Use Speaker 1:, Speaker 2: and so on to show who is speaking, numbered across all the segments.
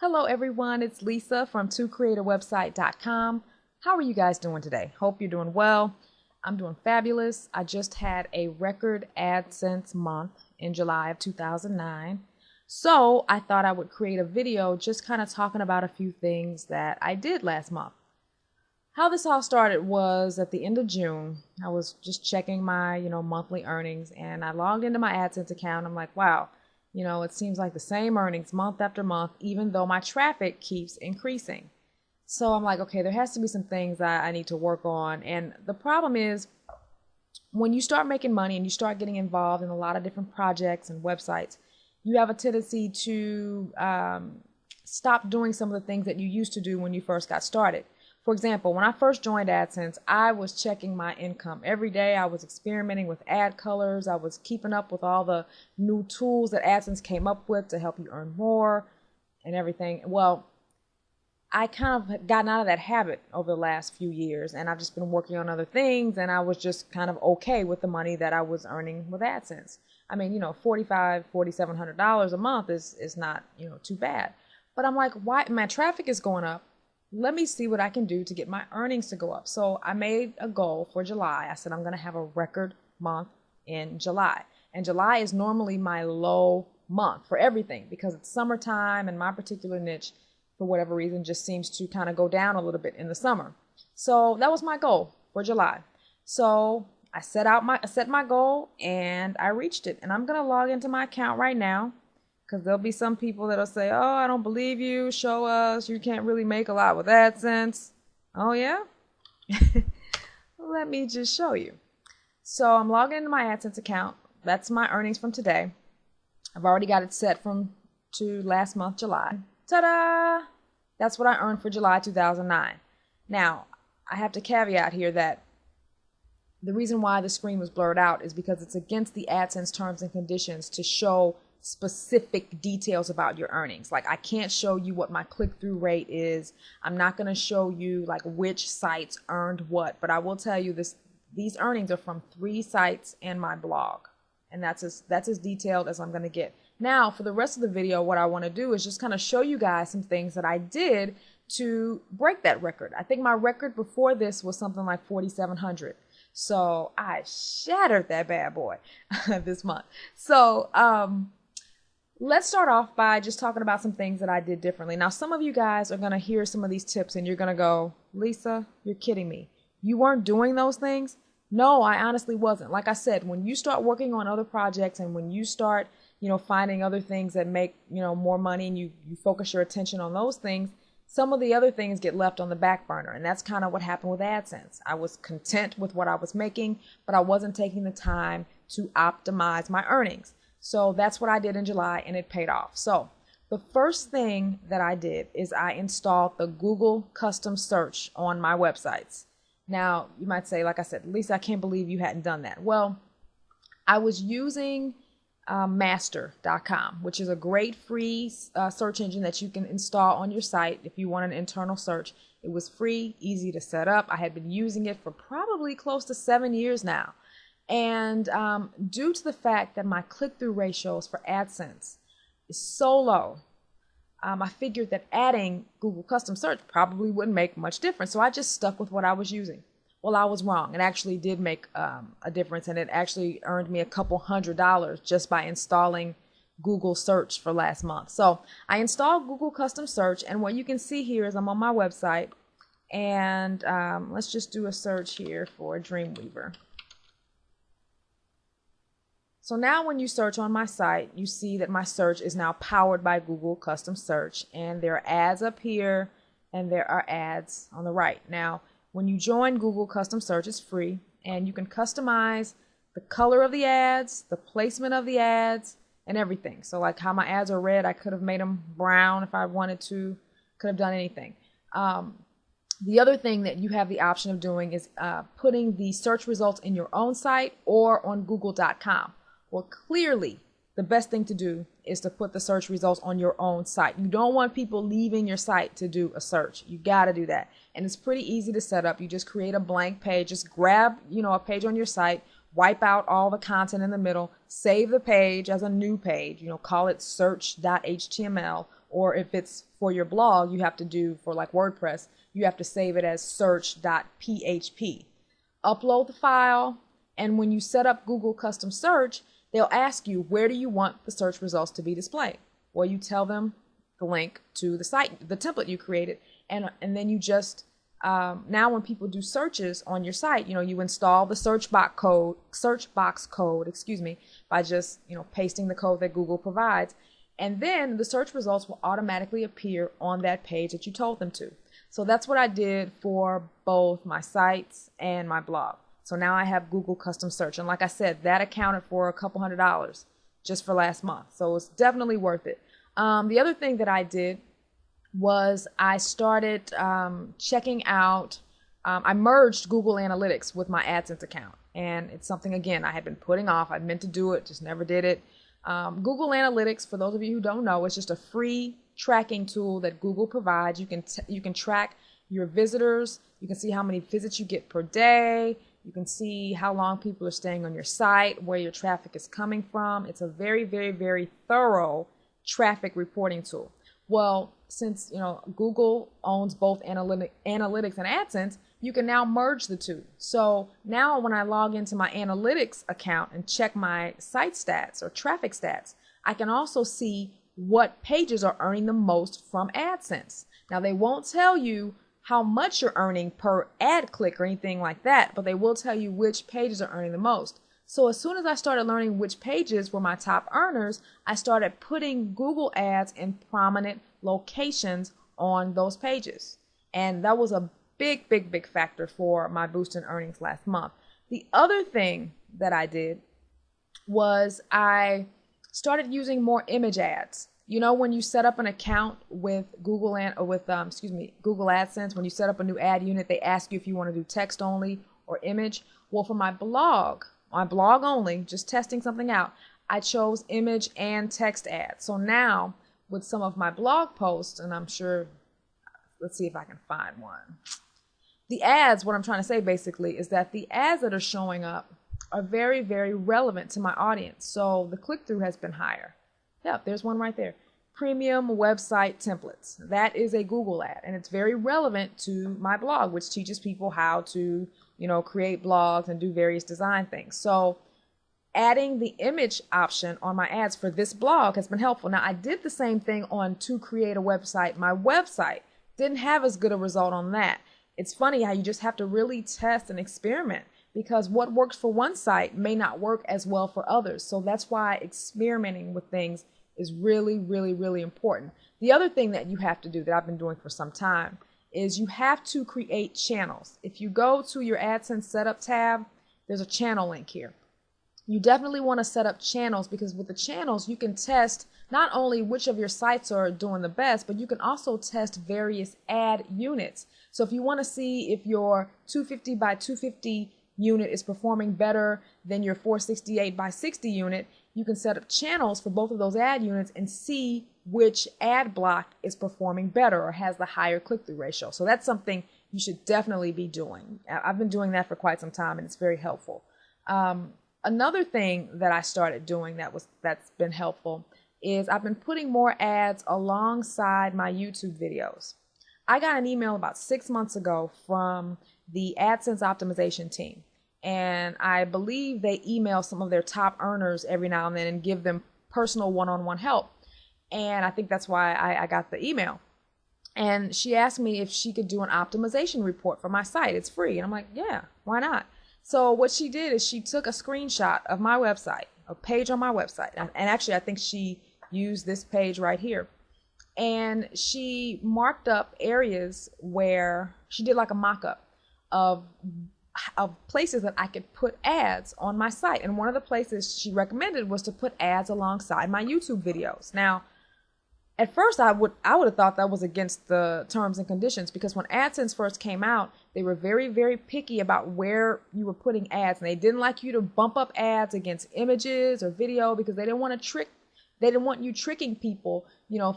Speaker 1: Hello everyone, it's Lisa from TwoCreateAWebsite.com. How are you guys doing today? Hope you're doing well. I'm doing fabulous. I just had a record AdSense month in July of 2009. So I thought I would create a video just kind of talking about a few things that I did last month. How this all started was at the end of June. I was just checking my, monthly earnings, and I logged into my AdSense account. I'm like, wow. It seems like the same earnings month after month, even though my traffic keeps increasing. So I'm like, okay, there has to be some things I need to work on. And the problem is when you start making money and you start getting involved in a lot of different projects and websites, you have a tendency to stop doing some of the things that you used to do when you first got started. For example, when I first joined AdSense, I was checking my income every day. I was experimenting with ad colors. I was keeping up with all the new tools that AdSense came up with to help you earn more and everything. Well, I kind of gotten out of that habit over the last few years, and I've just been working on other things, and I was just kind of okay with the money that I was earning with AdSense. I mean, $4,500, $4,700 a month is not, too bad. But I'm like, why? My traffic is going up. Let me see what I can do to get my earnings to go up. So I made a goal for July. I said I'm going to have a record month in July. And July is normally my low month for everything because it's summertime, and my particular niche, for whatever reason, just seems to kind of go down a little bit in the summer. So that was my goal for July. So I set my goal and I reached it. And I'm going to log into my account right now, because there'll be some people that'll say, oh, I don't believe you. Show us. You can't really make a lot with AdSense. Oh, yeah? Let me just show you. So I'm logging into my AdSense account. That's my earnings from today. I've already got it set to last month, July. Ta-da! That's what I earned for July 2009. Now, I have to caveat here that the reason why the screen was blurred out is because it's against the AdSense terms and conditions to show specific details about your earnings. Like, I can't show you what my click-through rate is. I'm not going to show you like which sites earned what, but I will tell you these earnings are from 3 sites and my blog, and that's as detailed as I'm going to get. Now, for the rest of the video, what I want to do is just kind of show you guys some things that I did to break that record. I think my record before this was something like 4,700. So I shattered that bad boy this month. So let's start off by just talking about some things that I did differently. Now, some of you guys are going to hear some of these tips and you're going to go, Lisa, you're kidding me. You weren't doing those things? No, I honestly wasn't. Like I said, when you start working on other projects and when you start, finding other things that make, more money, and you focus your attention on those things, some of the other things get left on the back burner. And that's kind of what happened with AdSense. I was content with what I was making, but I wasn't taking the time to optimize my earnings. So that's what I did in July, and it paid off. So the first thing that I did is I installed the Google custom search on my websites. Now, you might say, like I said, Lisa, I can't believe you hadn't done that. Well, I was using master.com, which is a great free search engine that you can install on your site if you want an internal search. It was free, easy to set up. I had been using it for probably close to 7 years now. And due to the fact that my click-through ratios for AdSense is so low, I figured that adding Google Custom Search probably wouldn't make much difference. So I just stuck with what I was using. Well, I was wrong. It actually did make a difference, and it actually earned me a couple $100 just by installing Google Search for last month. So I installed Google Custom Search, and what you can see here is I'm on my website, and let's just do a search here for Dreamweaver. So now when you search on my site, you see that my search is now powered by Google Custom Search, and there are ads up here and there are ads on the right. Now, when you join Google Custom Search, it's free, and you can customize the color of the ads, the placement of the ads, and everything. So like how my ads are red, I could have made them brown if I wanted to, could have done anything. The other thing that you have the option of doing is putting the search results in your own site or on google.com. Well, clearly, the best thing to do is to put the search results on your own site. You don't want people leaving your site to do a search. You got to do that. And it's pretty easy to set up. You just create a blank page. Just grab, a page on your site, wipe out all the content in the middle, save the page as a new page, call it search.html or if it's for your blog, you have to do for like WordPress, you have to save it as search.php. Upload the file, and when you set up Google Custom Search, they'll ask you, where do you want the search results to be displayed? Well, you tell them the link to the site, the template you created, and then you just now when people do searches on your site, you install the search box code, by just pasting the code that Google provides, and then the search results will automatically appear on that page that you told them to. So that's what I did for both my sites and my blog. So now I have Google Custom Search, and like I said, that accounted for a couple $100 just for last month. So it's definitely worth it. The other thing that I did was I started checking out, I merged Google Analytics with my AdSense account. And it's something, again, I had been putting off. I meant to do it, just never did it. Google Analytics, for those of you who don't know, it's just a free tracking tool that Google provides. You can track your visitors. You can see how many visits you get per day. You can see how long people are staying on your site, where your traffic is coming from. It's a very, very, very thorough traffic reporting tool. Well, since Google owns both Analytics and AdSense, you can now merge the two. So now when I log into my Analytics account and check my site stats or traffic stats, I can also see what pages are earning the most from AdSense. Now they won't tell you how much you're earning per ad click or anything like that, but they will tell you which pages are earning the most. So as soon as I started learning which pages were my top earners, I started putting Google ads in prominent locations on those pages. And that was a big, big, big factor for my boost in earnings last month. The other thing that I did was I started using more image ads. When you set up an account with Google Google AdSense, when you set up a new ad unit, they ask you if you want to do text only or image. Well, for my blog only, just testing something out, I chose image and text ads. So now with some of my blog posts, and I'm sure, let's see if I can find one. The ads, what I'm trying to say basically is that the ads that are showing up are very, very relevant to my audience. So the click-through has been higher. Yeah, there's one right there. Premium website templates. That is a Google ad, and it's very relevant to my blog, which teaches people how to, create blogs and do various design things. So adding the image option on my ads for this blog has been helpful. Now, I did the same thing on To Create a Website. My website didn't have as good a result on that. It's funny how you just have to really test and experiment, because what works for one site may not work as well for others. So that's why experimenting with things is really, really, really important. The other thing that you have to do that I've been doing for some time is you have to create channels. If you go to your AdSense setup tab, there's a channel link here. You definitely want to set up channels, because with the channels you can test not only which of your sites are doing the best, but you can also test various ad units. So if you want to see if your 250 by 250 unit is performing better than your 468 by 60 unit, you can set up channels for both of those ad units and see which ad block is performing better or has the higher click-through ratio. So that's something you should definitely be doing. I've been doing that for quite some time, and it's very helpful. Another thing that I started doing that's been helpful is I've been putting more ads alongside my YouTube videos. I got an email about 6 months ago from the AdSense optimization team, and I believe they email some of their top earners every now and then and give them personal one-on-one help. And I think that's why I got the email. And she asked me if she could do an optimization report for my site. It's free. And I'm like, yeah, why not? So what she did is she took a screenshot of my website, a page on my website. And actually, I think she used this page right here. And she marked up areas where she did like a mock-up of places that I could put ads on my site. And one of the places she recommended was to put ads alongside my YouTube videos. Now, at first I would have thought that was against the terms and conditions, because when AdSense first came out, they were very, very picky about where you were putting ads, and they didn't like you to bump up ads against images or video, because they didn't want you tricking people,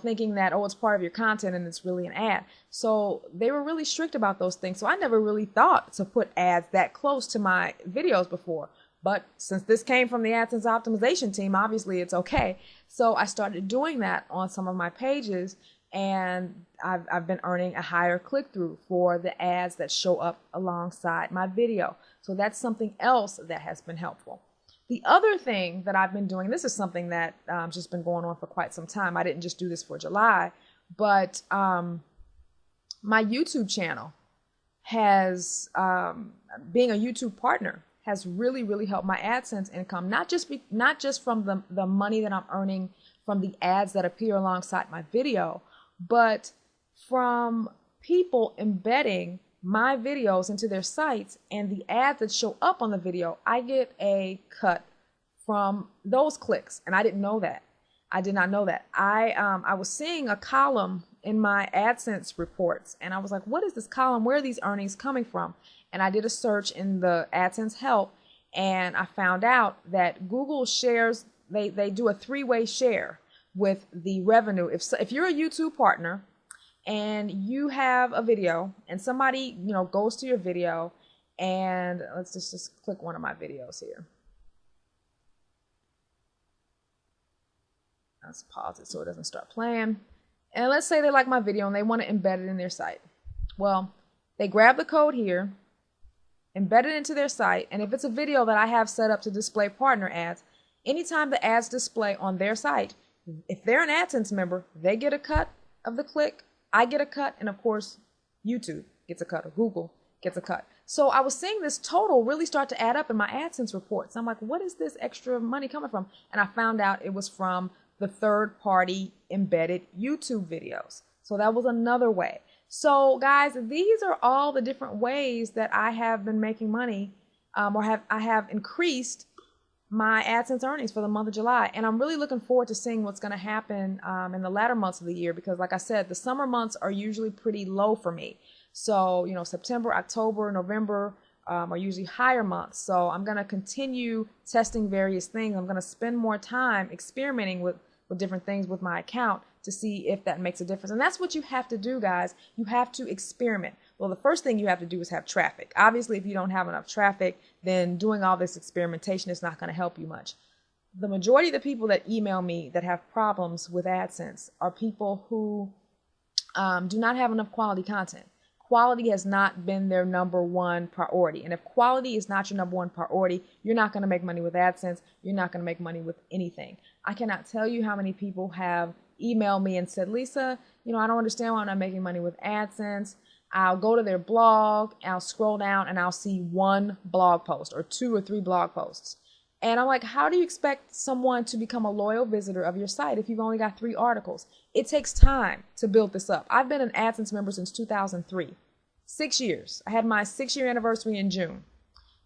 Speaker 1: thinking that, oh, it's part of your content and it's really an ad. So they were really strict about those things. So I never really thought to put ads that close to my videos before. But since this came from the AdSense optimization team, obviously it's okay. So I started doing that on some of my pages, and I've been earning a higher click-through for the ads that show up alongside my video. So that's something else that has been helpful. The other thing that I've been doing, this is something that just been going on for quite some time. I didn't just do this for July, but my YouTube channel has, being a YouTube partner, has really, really helped my AdSense income, not just from the money that I'm earning from the ads that appear alongside my video, but from people embedding my videos into their sites, and the ads that show up on the video, I get a cut from those clicks, and I didn't know that. I did not know that. I was seeing a column in my AdSense reports, and I was like, what is this column? Where are these earnings coming from? And I did a search in the AdSense help, and I found out that Google shares, they do a three-way share with the revenue. If you're a YouTube partner and you have a video and somebody, goes to your video, and let's just click one of my videos here. Let's pause it so it doesn't start playing. And let's say they like my video and they want to embed it in their site. Well, they grab the code here, embed it into their site, and if it's a video that I have set up to display partner ads, anytime the ads display on their site, if they're an AdSense member, they get a cut of the click, I get a cut, and of course, YouTube gets a cut, or Google gets a cut. So I was seeing this total really start to add up in my AdSense reports. I'm like, what is this extra money coming from? And I found out it was from the third-party embedded YouTube videos. So that was another way. So guys, these are all the different ways that I have been making money, I have increased my AdSense earnings for the month of July. And I'm really looking forward to seeing what's going to happen in the latter months of the year, because like I said, the summer months are usually pretty low for me. So, September, October, November are usually higher months. So I'm going to continue testing various things. I'm going to spend more time experimenting with different things with my account to see if that makes a difference. And that's what you have to do, guys. You have to experiment. Well, the first thing you have to do is have traffic. Obviously, if you don't have enough traffic, then doing all this experimentation is not going to help you much. The majority of the people that email me that have problems with AdSense are people who do not have enough quality content. Quality has not been their number one priority. And if quality is not your number one priority, you're not going to make money with AdSense. You're not going to make money with anything. I cannot tell you how many people have emailed me and said, Lisa, I don't understand why I'm not making money with AdSense. I'll go to their blog, I'll scroll down, and I'll see one blog post or 2 or 3 blog posts. And I'm like, how do you expect someone to become a loyal visitor of your site if you've only got 3 articles? It takes time to build this up. I've been an AdSense member since 2003. 6 years. I had my 6-year anniversary in June.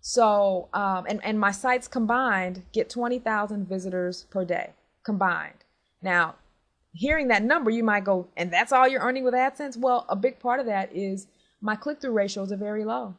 Speaker 1: So, and my sites combined get 20,000 visitors per day, combined. Now, hearing that number, you might go, and that's all you're earning with AdSense? Well, a big part of that is my click-through ratios are very low.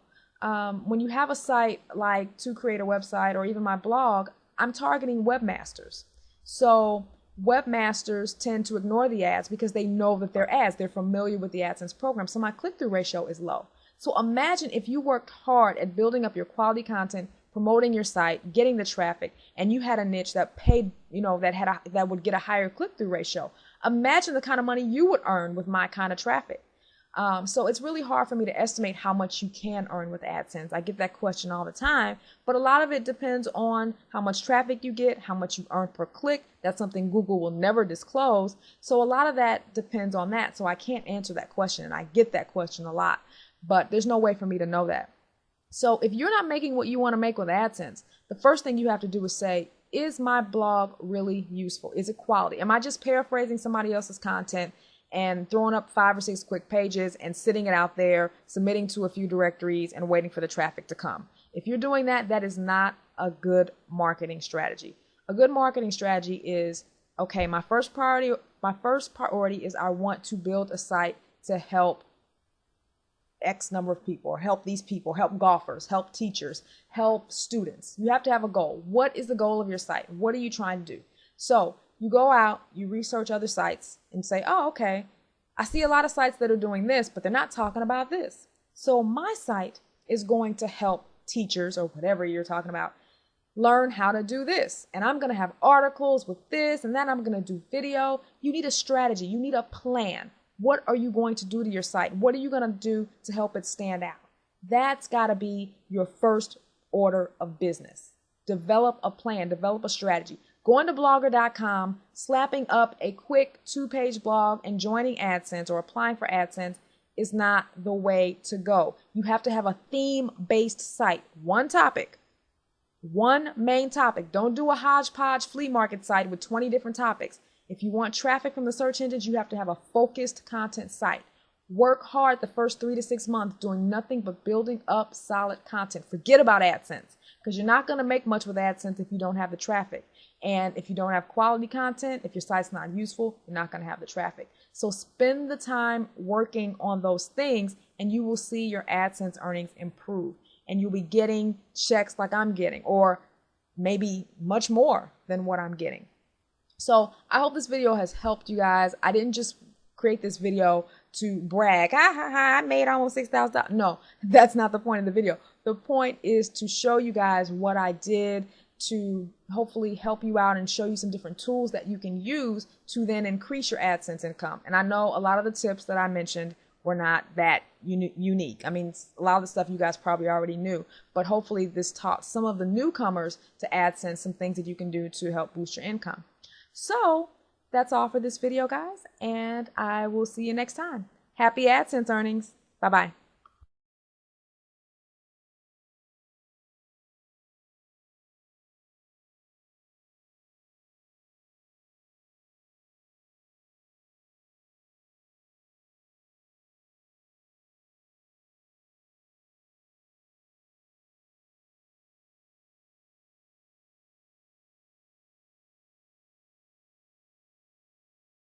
Speaker 1: When you have a site like To Create a Website or even my blog, I'm targeting webmasters. So webmasters tend to ignore the ads because they know that they're ads. They're familiar with the AdSense program. So my click-through ratio is low. So imagine if you worked hard at building up your quality content, promoting your site, getting the traffic, and you had a niche that paid, that would get a higher click-through ratio. Imagine the kind of money you would earn with my kind of traffic. So it's really hard for me to estimate how much you can earn with AdSense. I get that question all the time, but a lot of it depends on how much traffic you get, how much you earn per click. That's something Google will never disclose. So a lot of that depends on that. So I can't answer that question, and I get that question a lot, but there's no way for me to know that. So if you're not making what you want to make with AdSense, the first thing you have to do is say, is my blog really useful? Is it quality? Am I just paraphrasing somebody else's content and throwing up 5 or 6 quick pages and sitting it out there, submitting to a few directories and waiting for the traffic to come? If you're doing that, that is not a good marketing strategy. A good marketing strategy is, okay, my first priority is I want to build a site to help X number of people, or help these people, help golfers, help teachers, help students. You have to have a goal. What is the goal of your site? What are you trying to do? So you go out, you research other sites and say, oh, okay, I see a lot of sites that are doing this, but they're not talking about this. So my site is going to help teachers or whatever you're talking about learn how to do this. And I'm going to have articles with this, and then I'm going to do video. You need a strategy. You need a plan. What are you going to do to your site? What are you going to do to help it stand out? That's got to be your first order of business. Develop a plan, develop a strategy. Going to blogger.com, slapping up a quick 2-page blog and joining AdSense or applying for AdSense is not the way to go. You have to have a theme-based site. One topic, one main topic. Don't do a hodgepodge flea market site with 20 different topics. If you want traffic from the search engines, you have to have a focused content site. Work hard the first 3 to 6 months doing nothing but building up solid content. Forget about AdSense, because you're not going to make much with AdSense if you don't have the traffic. And if you don't have quality content, if your site's not useful, you're not going to have the traffic. So spend the time working on those things, and you will see your AdSense earnings improve. And you'll be getting checks like I'm getting, or maybe much more than what I'm getting. So I hope this video has helped you guys. I didn't just create this video to brag. I made almost $6,000. No, that's not the point of the video. The point is to show you guys what I did to hopefully help you out and show you some different tools that you can use to then increase your AdSense income. And I know a lot of the tips that I mentioned were not that unique. I mean, a lot of the stuff you guys probably already knew, but hopefully this taught some of the newcomers to AdSense some things that you can do to help boost your income. So that's all for this video, guys, and I will see you next time. Happy AdSense earnings. Bye-bye.